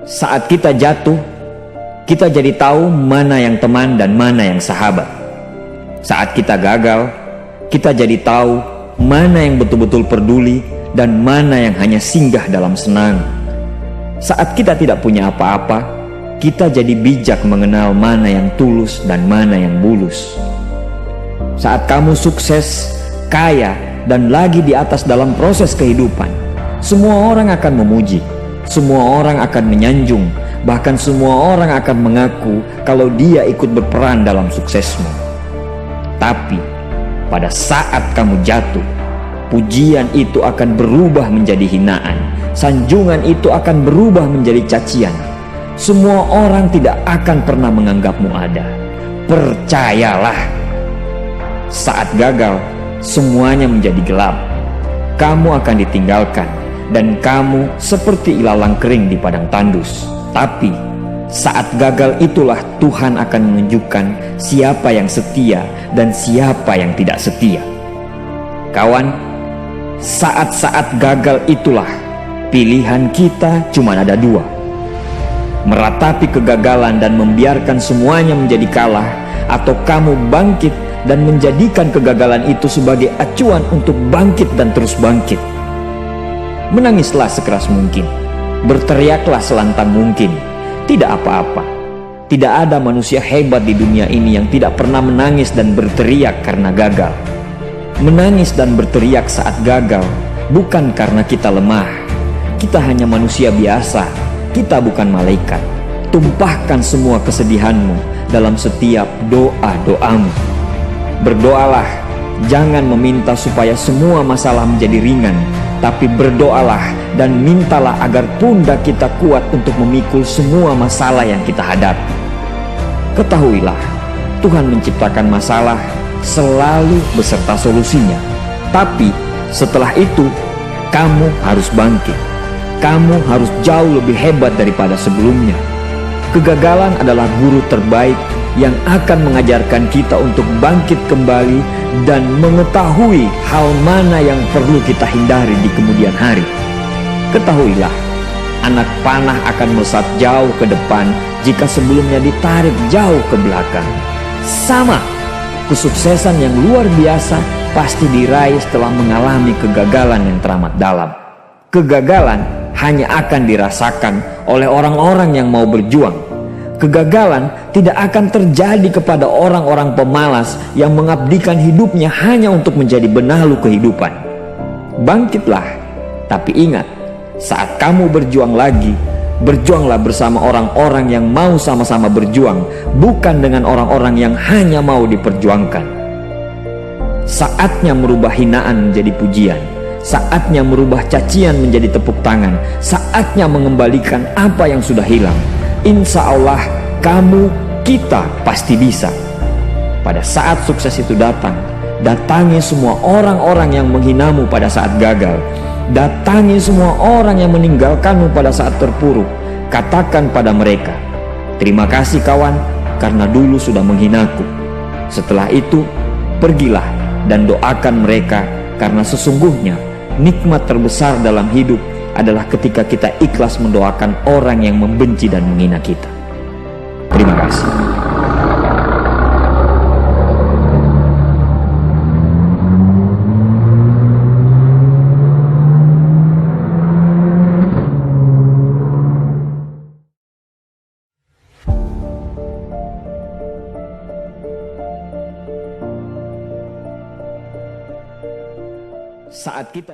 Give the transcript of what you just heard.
Saat kita jatuh, kita jadi tahu mana yang teman dan mana yang sahabat. Saat kita gagal, kita jadi tahu mana yang betul-betul peduli dan mana yang hanya singgah dalam senang. Saat kita tidak punya apa-apa, kita jadi bijak mengenal mana yang tulus dan mana yang bulus. Saat kamu sukses, kaya, dan lagi di atas dalam proses kehidupan, semua orang akan memuji, semua orang akan menyanjung, bahkan semua orang akan mengaku kalau dia ikut berperan dalam suksesmu. Tapi pada saat kamu jatuh, pujian itu akan berubah menjadi hinaan, sanjungan itu akan berubah menjadi cacian. Semua orang tidak akan pernah menganggapmu ada. Percayalah, saat gagal, semuanya menjadi gelap. Kamu akan ditinggalkan, dan kamu seperti ilalang kering di padang tandus. Tapi saat gagal itulah Tuhan akan menunjukkan siapa yang setia dan siapa yang tidak setia. Kawan, saat-saat gagal itulah pilihan kita cuma ada dua: meratapi kegagalan dan membiarkan semuanya menjadi kalah, atau kamu bangkit dan menjadikan kegagalan itu sebagai acuan untuk bangkit dan terus bangkit. Menangislah sekeras mungkin, berteriaklah selantang mungkin. Tidak apa-apa. Tidak ada manusia hebat di dunia ini yang tidak pernah menangis dan berteriak karena gagal. Menangis dan berteriak saat gagal bukan karena kita lemah. Kita hanya manusia biasa. Kita bukan malaikat. Tumpahkan semua kesedihanmu dalam setiap doa-doamu. Berdoalah, jangan meminta supaya semua masalah menjadi ringan, tapi berdoalah dan mintalah agar pundak kita kuat untuk memikul semua masalah yang kita hadapi. Ketahuilah, Tuhan menciptakan masalah selalu beserta solusinya. Tapi setelah itu, kamu harus bangkit. Kamu harus jauh lebih hebat daripada sebelumnya. Kegagalan adalah guru terbaik yang akan mengajarkan kita untuk bangkit kembali dan mengetahui hal mana yang perlu kita hindari di kemudian hari. Ketahuilah, anak panah akan melesat jauh ke depan jika sebelumnya ditarik jauh ke belakang. Sama, kesuksesan yang luar biasa pasti diraih setelah mengalami kegagalan yang teramat dalam. Kegagalan hanya akan dirasakan oleh orang-orang yang mau berjuang. Kegagalan tidak akan terjadi kepada orang-orang pemalas yang mengabdikan hidupnya hanya untuk menjadi benalu kehidupan. Bangkitlah, tapi ingat, saat kamu berjuang lagi, berjuanglah bersama orang-orang yang mau sama-sama berjuang, bukan dengan orang-orang yang hanya mau diperjuangkan. Saatnya merubah hinaan menjadi pujian. Saatnya merubah cacian menjadi tepuk tangan. Saatnya mengembalikan apa yang sudah hilang. Insya Allah, kamu, kita pasti bisa. Pada saat sukses itu datang, datangi semua orang-orang yang menghinamu pada saat gagal. Datangi semua orang yang meninggalkanmu pada saat terpuruk. Katakan pada mereka, terima kasih kawan, karena dulu sudah menghinaku. Setelah itu, pergilah dan doakan mereka, karena sesungguhnya nikmat terbesar dalam hidup adalah ketika kita ikhlas mendoakan orang yang membenci dan menghina kita. Terima kasih. Saat kita